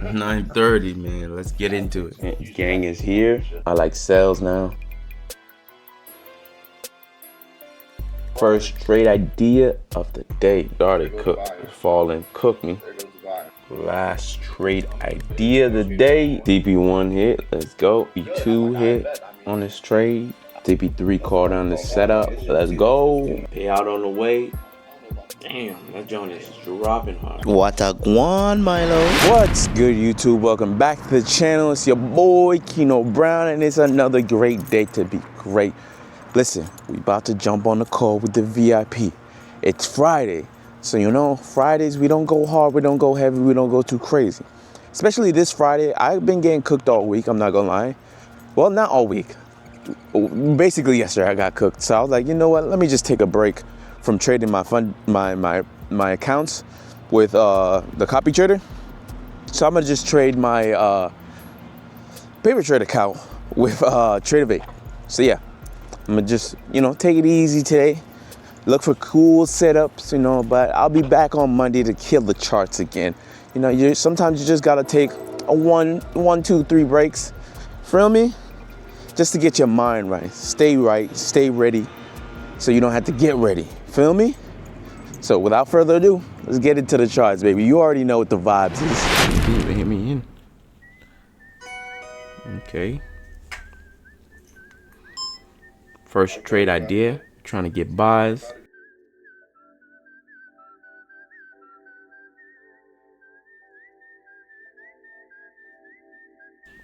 9:30, man. Let's get into it. Gang is here. I like sales now. First trade idea of the day. Started falling, cooked me. Last trade idea of the day. TP1 hit. Let's go. T2 hit on this trade. TP3 called on the setup. Let's go. Payout on the way. Damn, that joint is dropping hard. What a guan, Milo. What's good, YouTube? Welcome back to the channel. It's your boy Keno Brown, and it's another great day to be great. Listen, we about to jump on the call with the VIP. It's Friday, so you know Fridays we don't go hard, we don't go heavy, we don't go too crazy. Especially this Friday, I've been getting cooked all week. I'm not gonna lie. Well, not all week. Basically, yesterday I got cooked, so I was like, you know what? Let me just take a break from trading my accounts with the copy trader. So I'm gonna just trade my paper trade account with Daytrading. So yeah, I'm gonna just take it easy today. Look for cool setups, but I'll be back on Monday to kill the charts again. Sometimes you just gotta take a one, 2, 3 breaks. Feel me? Just to get your mind right, stay ready, so you don't have to get ready. Feel me? So without further ado, let's get into the charts, baby. You already know what the vibes is. Hit me in. Okay. First trade idea, trying to get buys.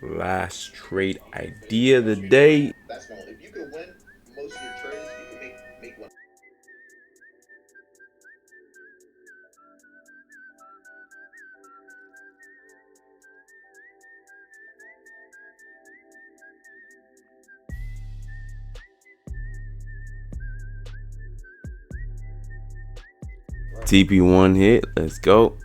Last trade idea of the day. That's normal. If you can win most of your trades, you can make one. TP1 hit, let's go.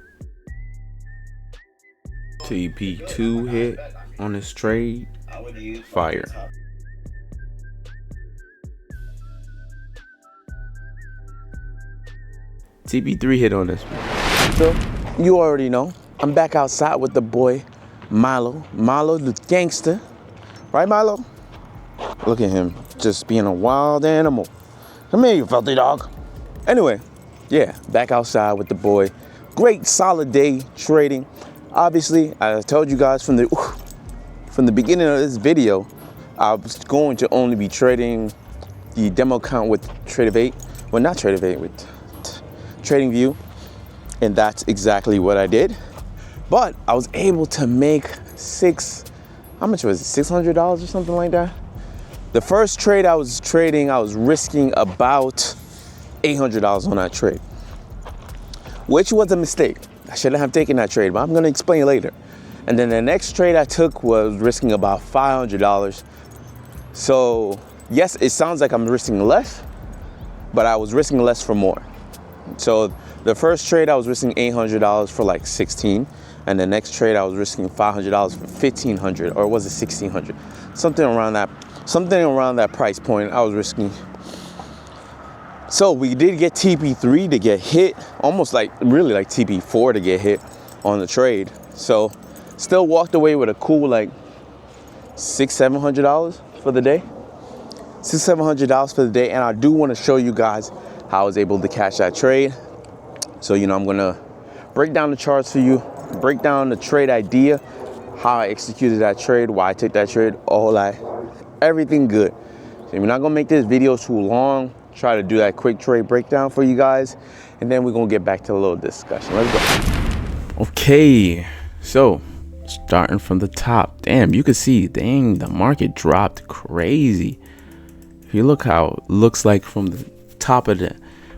TP2 hit on this trade, fire. TP3 hit on this one. So you already know, I'm back outside with the boy Milo the gangster, right Milo? Look at him, just being a wild animal. Come here, you filthy dog. Anyway, yeah, back outside with the boy. Great solid day trading. Obviously, I told you guys from the beginning of this video, I was going to only be trading the demo account with Daytrading. Well, not Daytrading, with TradingView, and that's exactly what I did. But I was able to make how much was it? $600 or something like that. The first trade I was trading, I was risking about $800 on that trade, which was a mistake. I shouldn't have taken that trade, but I'm gonna explain later. And then the next trade I took was risking about $500. So yes, it sounds like I'm risking less, but I was risking less for more. So the first trade I was risking $800 for like 16, and the next trade I was risking $500 for 1,500, or was it 1,600? Something around that price point I was risking. So we did get TP3 to get hit, almost really like TP4 to get hit on the trade. So still walked away with a cool like $600-700 for the day. $600-700 for the day, and I do want to show you guys how I was able to cash that trade. So I'm gonna break down the charts for you, break down the trade idea, how I executed that trade, why I took that trade, everything good. So we're not gonna make this video too long. Try to do that quick trade breakdown for you guys, and then we're gonna get back to a little discussion. Let's go. Okay, so starting from the top, damn, you can see, dang, the market dropped crazy. If you look how it looks like from the top of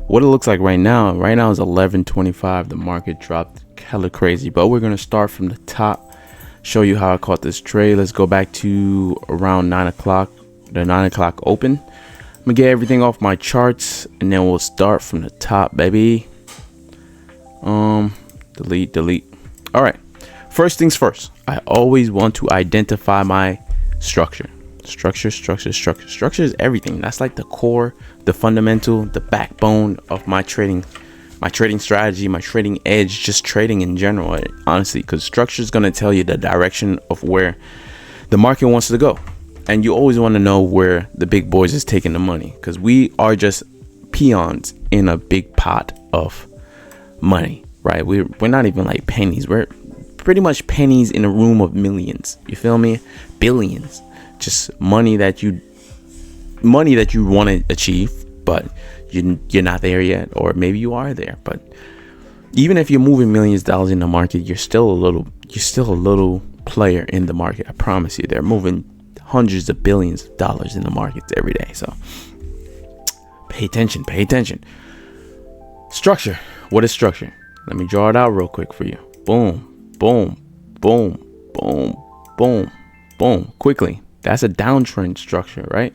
what it looks like right now is 11:25. The market dropped hella crazy, but we're gonna start from the top, show you how I caught this trade. Let's go back to around 9 o'clock, the 9 o'clock open. I'm gonna get everything off my charts, and then we'll start from the top, baby. Delete. All right, first things first, I always want to identify my structure. Structure is everything. That's like the core, the fundamental, the backbone of my trading my trading strategy, my trading edge, just trading in general, honestly, because structure is going to tell you the direction of where the market wants to go. And you always want to know where the big boys is taking the money, because we are just peons in a big pot of money, right? We're not even like pennies. We're pretty much pennies in a room of millions. You feel me? Billions. Just money that you want to achieve, but you're not there yet, or maybe you are there. But even if you're moving millions of dollars in the market, you're still a little player in the market. I promise you, they're moving hundreds of billions of dollars in the markets every day. So pay attention. Structure. What is structure? Let me draw it out real quick for you. Boom, boom, boom, boom, boom, boom. Quickly. That's a downtrend structure, right?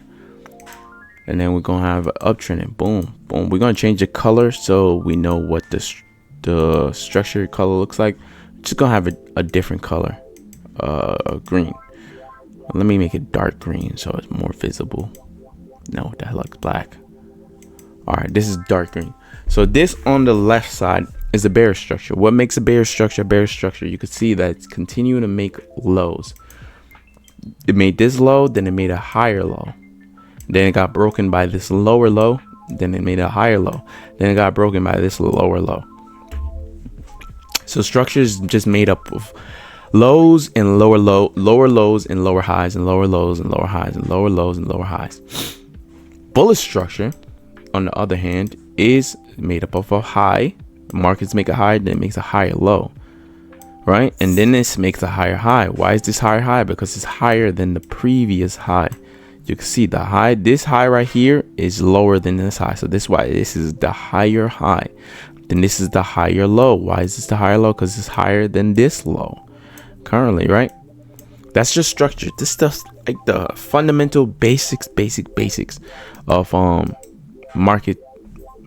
And then we're gonna have an uptrend, and boom, boom. We're gonna change the color so we know what the structure color looks like. Just gonna have a different color, green. Let me make it dark green so it's more visible. No, that looks black. All right, this is dark green. So this on the left side is a bearish structure. What makes a bearish structure? You can see that it's continuing to make lows. It made this low, then it made a higher low. Then it got broken by this lower low. Then it made a higher low. Then it got broken by this lower low. So structure is just made up of lows and lower lows and lower highs, and lower lows and lower highs, and lower lows and lower highs. Bullish structure, on the other hand, is made up of a high. Markets make a high, then it makes a higher low, right? And then this makes a higher high. Why is this higher high? Because it's higher than the previous high. You can see the high, this high right here is lower than this high. So this is why this is the higher high. Then this is the higher low. Why is this the higher low? Because it's higher than this low currently, right? That's just structure. This stuff's like the fundamental basics of market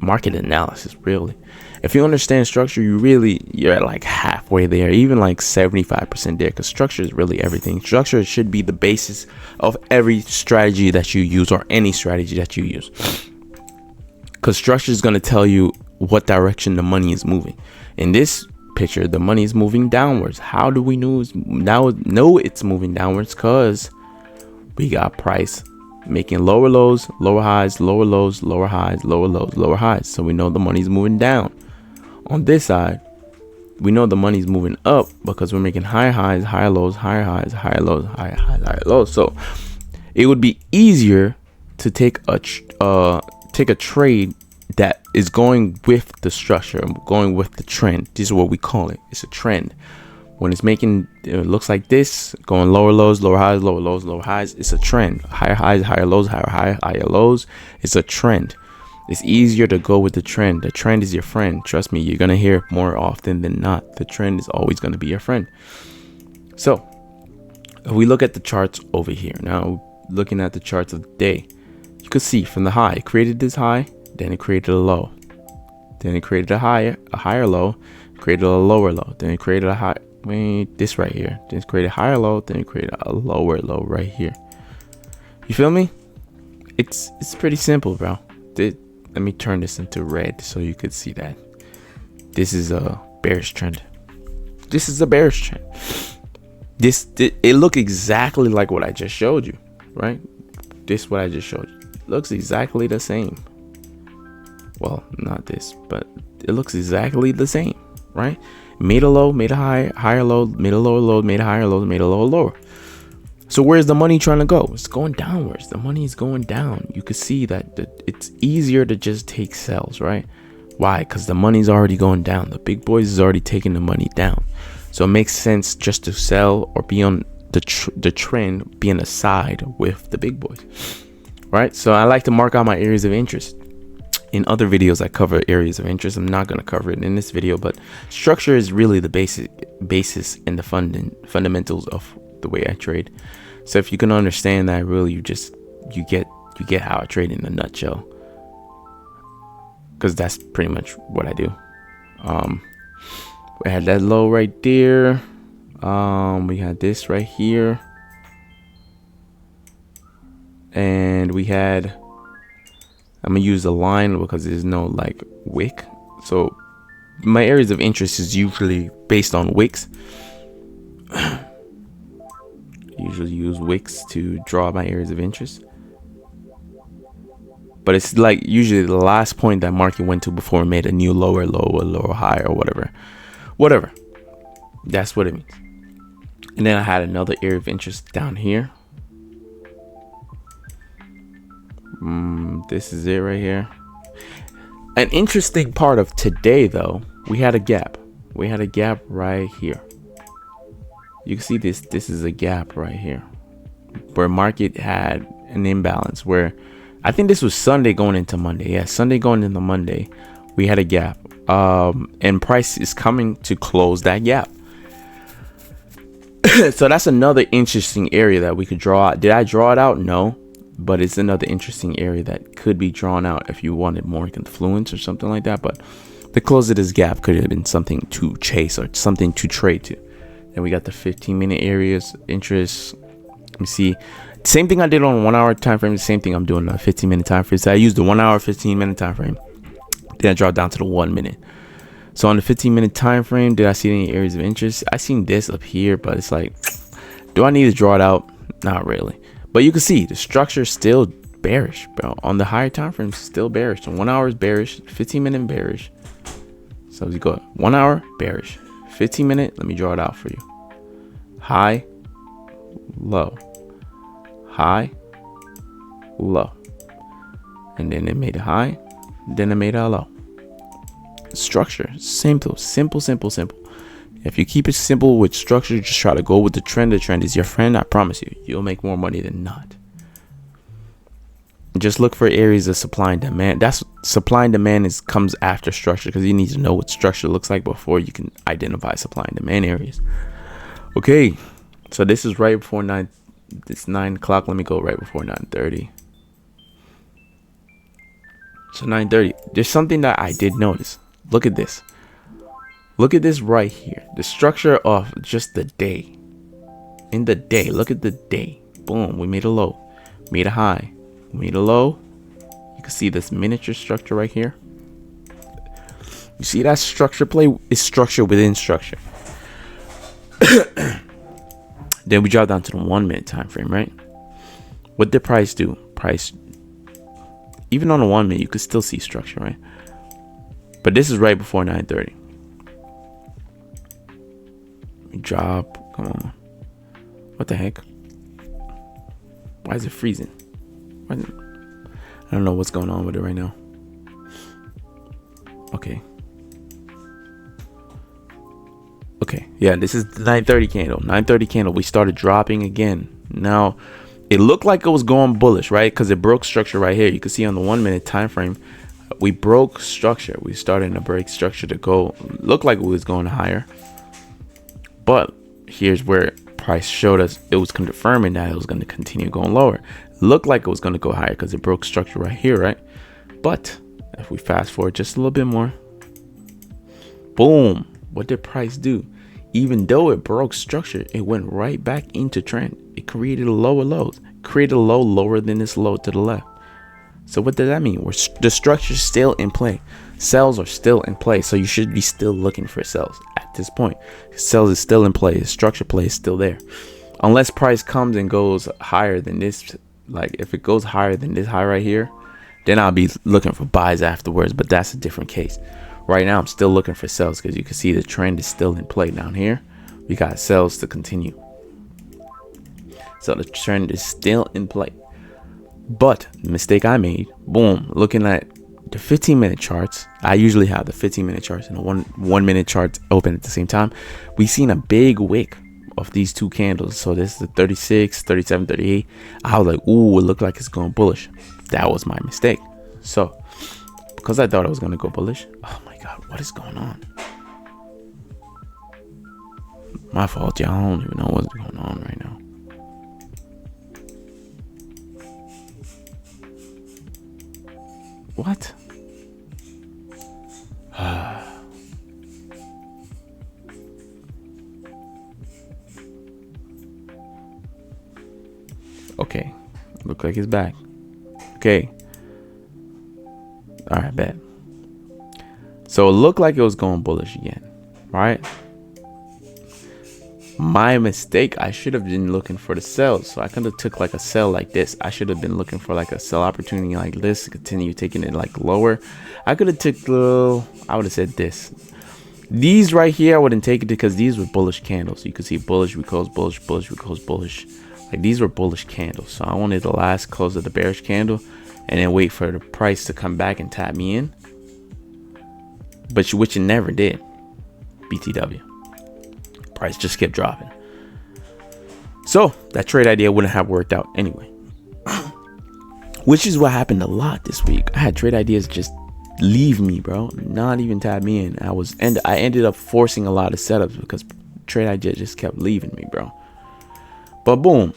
analysis. Really, if you understand structure, you're at like halfway there, even like 75% there, because structure is really everything. Structure should be the basis of every strategy that you use, or any strategy that you use, because structure is going to tell you what direction the money is moving. In this picture, the money is moving downwards. How do we know it's moving downwards? Because we got price making lower lows, lower highs, lower lows, lower highs, lower lows, lower highs. So we know the money's moving down. On this side, we know the money's moving up because we're making higher highs, higher lows, higher highs, higher lows, higher highs, higher lows. So it would be easier to take a trade that is going with the structure, going with the trend. This is what we call it. It's a trend. When it's making, it looks like this, going lower lows, lower highs, lower lows, lower highs. It's a trend. Higher highs, higher lows, higher lows. It's a trend. It's easier to go with the trend. The trend is your friend. Trust me, you're going to hear it more often than not. The trend is always going to be your friend. So if we look at the charts over here, now looking at the charts of the day, you could see from the high, it created this high, then it created a low. Then it created a higher low, created a lower low. Then it created a high. This right here, then it's created a higher low, then it created a lower low right here. You feel me? It's pretty simple, bro. Let me turn this into red so you could see that this is a bearish trend. This is a bearish trend. It look exactly like what I just showed you, right? This what I just showed you. It looks exactly the same. Well, not this, but it looks exactly the same, right? Made a low, made a higher low, made a lower low, made a higher low, made a lower lower. So where's the money trying to go? It's going downwards. The money is going down. You can see that it's easier to just take sells, right? Why? Because the money's already going down. The big boys is already taking the money down. So it makes sense just to sell or be on the trend, be on the side with the big boys, right? So I like to mark out my areas of interest. In other videos, I cover areas of interest. I'm not going to cover it in this video, but structure is really the basis and the fundamentals of the way I trade. So if you can understand that, really, you get how I trade in a nutshell, because that's pretty much what I do. We had that low right there. We had this right here, and we had, I'm gonna use a line because there's no like wick. So my areas of interest is usually based on wicks. Usually use wicks to draw my areas of interest, but it's like usually the last point that market went to before it made a new lower low or lower high or whatever. That's what it means. And then I had another area of interest down here. This is it right here. An interesting part of today, though, we had a gap right here. You can see this is a gap right here where market had an imbalance, where I think this was Sunday going into Monday. Yeah, Sunday going into Monday, we had a gap, and price is coming to close that gap. So that's another interesting area that we could draw out. Did I draw it out? No, but it's another interesting area that could be drawn out if you wanted more influence or something like that. But the close of this gap could have been something to chase or something to trade to. And we got the 15-minute areas interest. Let me see. Same thing I did on 1 hour time frame. The same thing I'm doing on a 15-minute time frame. So I used the 1 hour, 15-minute time frame. Then I dropped down to the 1 minute. So on the 15-minute time frame, did I see any areas of interest? I seen this up here, but it's like, do I need to draw it out? Not really. But you can see the structure is still bearish, bro. On the higher time frame, still bearish. So 1 hour is bearish, 15-minute bearish. So you go 1 hour bearish, 15-minute. Let me draw it out for you. High, low, high, low, and then it made a high, then it made a low. Structure, simple. If you keep it simple with structure, just try to go with the trend. The trend is your friend. I promise you, you'll make more money than not. Just look for areas of supply and demand. That's supply and demand comes after structure, because you need to know what structure looks like before you can identify supply and demand areas. Okay, so this is right before 9. It's 9 o'clock. Let me go right before 9:30. So 9:30. There's something that I did notice. Look at this. Look at this right here. The structure of just the day. In the day. Look at the day. Boom. We made a low. Made a high. Made a low. You can see this miniature structure right here. You see that structure play is structure within structure. Then we drop down to the 1 minute time frame, right? What did price do? Price, even on the 1 minute, you could still see structure, right? But this is right before 9:30. Drop. Come on. What the heck? Why is it freezing? I don't know what's going on with it right now. Okay. Yeah, this is the 9:30 candle. 9:30 candle. We started dropping again. Now, it looked like it was going bullish, right? Because it broke structure right here. You can see on the 1 minute time frame, we broke structure. We started to break structure to go. Looked like it was going higher. But here's where price showed us it was confirming that it was going to continue going lower. Looked like it was going to go higher because it broke structure right here, right? But if we fast forward just a little bit more, boom. What did price do? Even though it broke structure, it went right back into trend. It created a lower lows, created a low lower than this low to the left. So what does that mean? The structure is still in play. Sells are still in play. So you should be still looking for sells at this point. Sells is still in play. Structure play is still there. Unless price comes and goes higher than this, like if it goes higher than this high right here, then I'll be looking for buys afterwards. But that's a different case. Right now, I'm still looking for sells because you can see the trend is still in play down here. We got sells to continue. So the trend is still in play. But the mistake I made, boom, looking at the 15-minute charts. I usually have the 15-minute charts and the one minute charts open at the same time. We've seen a big wick of these two candles. So this is the 36, 37, 38. I was like, ooh, it looked like it's going bullish. That was my mistake. So because I thought I was going to go bullish. Oh my God, what is going on? My fault, y'all. I don't even know what's going on right now. What? Okay. Look like it's back. Okay. All right, bet. So it looked like it was going bullish again, right? My mistake. I should have been looking for the sell. So I could have took like a sell like this. I should have been looking for like a sell opportunity like this. Continue taking it like lower. I could have took I would have said this. These right here, I wouldn't take it because these were bullish candles. You can see bullish, we close bullish, bullish, we close bullish. Like these were bullish candles. So I wanted the last close of the bearish candle and then wait for the price to come back and tap me in. But which it never did. BTW. Price just kept dropping. So that trade idea wouldn't have worked out anyway. Which is what happened a lot this week. I had trade ideas just leave me, bro. Not even tap me in. I ended up forcing a lot of setups because trade ideas just kept leaving me, bro. But boom.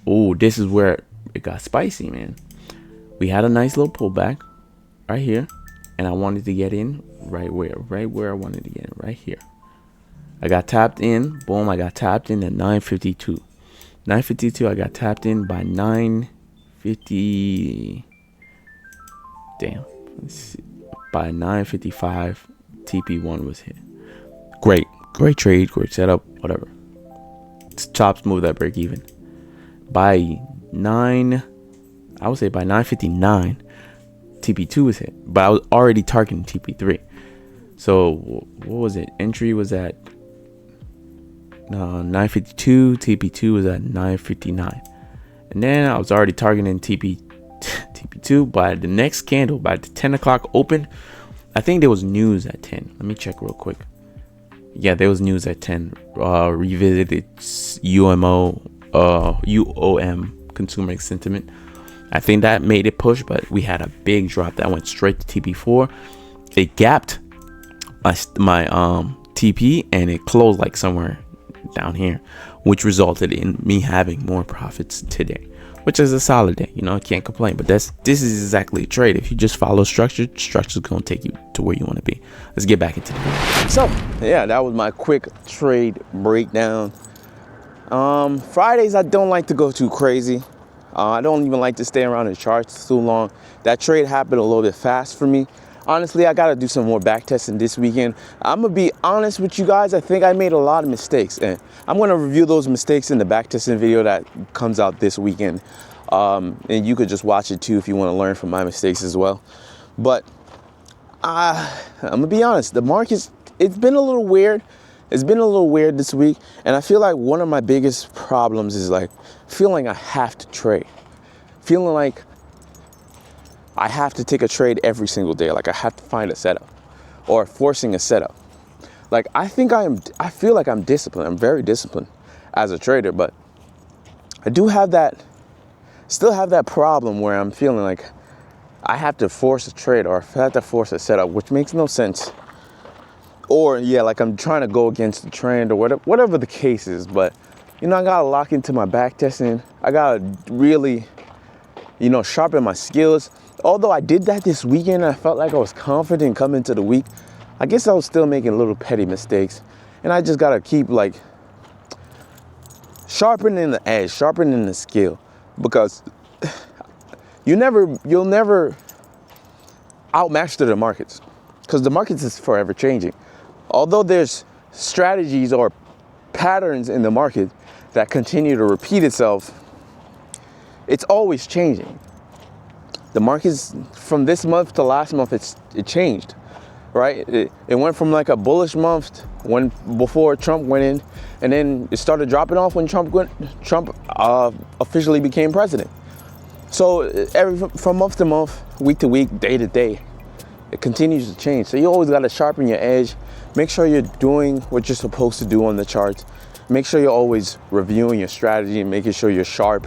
Oh, this is where it got spicy, man. We had a nice little pullback right here. And I wanted to get in right where I wanted to get in, right here. I got tapped in. Boom, I got tapped in at 952. 952, I got tapped in by 950. Damn. Let's see. By 955, TP1 was hit. Great trade, great setup, whatever. Chops move that break even. By 959, TP2 was hit, but I was already targeting TP3. So what was it? Entry was at 952. TP2 was at 959, and then I was already targeting TP2. By the next candle, by the 10 o'clock open, I think there was news at 10. Let me check real quick. Yeah, there was news at 10. Revisited UOM consumer sentiment. I think that made it push, but we had a big drop that went straight to TP4. It gapped my TP and it closed like somewhere down here, which resulted in me having more profits today, which is a solid day. You know, I can't complain. But this is exactly a trade. If you just follow structure's gonna take you to where you want to be. Let's get back into the video. So yeah, that was my quick trade breakdown. Fridays I don't like to go too crazy. I don't even like to stay around the charts too long. That trade happened a little bit fast for me. Honestly, I got to do some more back testing this weekend. I'm going to be honest with you guys. I think I made a lot of mistakes, and I'm going to review those mistakes in the back testing video that comes out this weekend. And you could just watch it too if you want to learn from my mistakes as well. But I'm going to be honest. The market's, it's been a little weird. It's been a little weird this week, and I feel like one of my biggest problems is like feeling I have to trade, feeling like I have to take a trade every single day, like I have to find a setup or forcing a setup. Like I feel like I'm disciplined. I'm very disciplined as a trader, but I do have still have that problem where I'm feeling like I have to force a trade or I have to force a setup, which makes no sense. Or yeah, like I'm trying to go against the trend or whatever the case is. But you know, I gotta lock into my back testing. I gotta really, you know, sharpen my skills. Although I did that this weekend, I felt like I was confident coming into the week. I guess I was still making little petty mistakes, and I just gotta keep like sharpening the edge, sharpening the skill, because you'll never outmaster the markets, because the markets is forever changing. Although there's strategies or patterns in the market that continue to repeat itself, it's always changing. The markets from this month to last month, it changed, right? It went from like a bullish month before Trump went in, and then it started dropping off when Trump officially became president. So from month to month, week to week, day to day, it continues to change. So you always got to sharpen your edge. Make sure you're doing what you're supposed to do on the charts. Make sure you're always reviewing your strategy and making sure you're sharp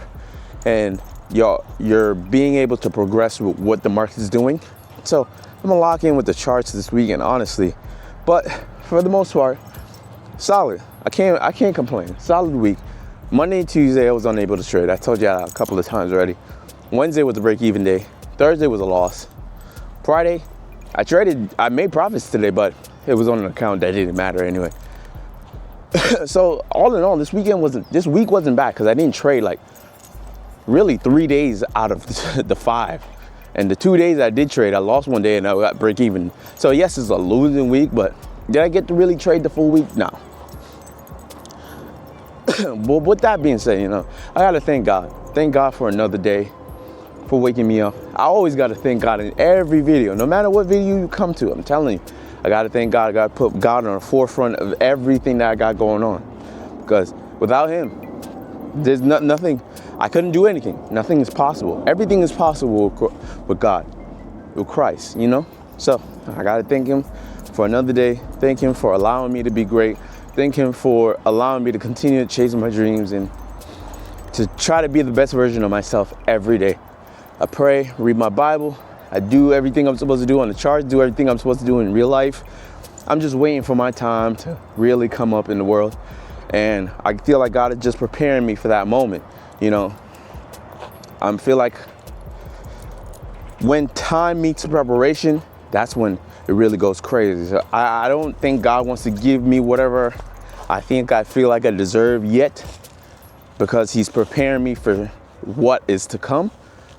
and you're being able to progress with what the market is doing. So I'm gonna lock in with the charts this weekend, honestly. But for the most part, solid. I can't complain. Solid week. Monday and Tuesday I was unable to trade. I told you that a couple of times already. Wednesday was a break-even day. Thursday was a loss. Friday, I traded. I made profits today, but it was on an account that didn't matter anyway. So all in all, this week wasn't bad because I didn't trade like really 3 days out of the 5, And the 2 days I did trade, I lost one day and I got break even. So yes, it's a losing week, but did I get to really trade the full week? No. But with that being said, you know, I gotta thank God. Thank God for another day, for waking me up. I always gotta thank God in every video, no matter what video you come to. I'm telling you, I gotta thank God. I gotta put God on the forefront of everything that I got going on. Because without him, there's nothing, I couldn't do anything. Nothing is possible. Everything is possible with God, with Christ, you know? So I gotta thank him for another day. Thank him for allowing me to be great. Thank him for allowing me to continue to chase my dreams and to try to be the best version of myself every day. I pray, read my Bible. I do everything I'm supposed to do on the charts, do everything I'm supposed to do in real life. I'm just waiting for my time to really come up in the world. And I feel like God is just preparing me for that moment. You know, I feel like when time meets preparation, that's when it really goes crazy. So I don't think God wants to give me whatever I feel like I deserve yet, because he's preparing me for what is to come.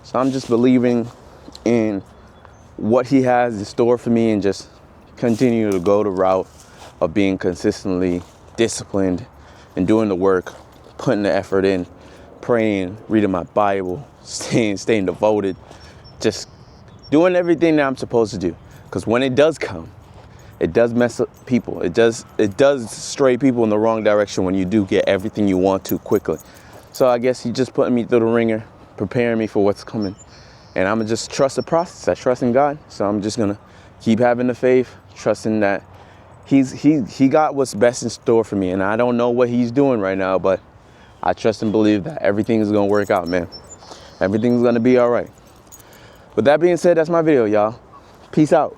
So I'm just believing in what he has in store for me and just continue to go the route of being consistently disciplined and doing the work, putting the effort in, praying, reading my Bible, staying devoted, just doing everything that I'm supposed to do. Because when it does come, it does mess up people. It does stray people in the wrong direction when you do get everything you want to quickly. So I guess he's just putting me through the ringer, preparing me for what's coming. And I'm gonna just trust the process. I trust in God. So I'm just gonna keep having the faith, trusting that he got what's best in store for me. And I don't know what he's doing right now, but I trust and believe that everything is gonna work out, man. Everything's gonna be all right. With that being said, that's my video, y'all. Peace out.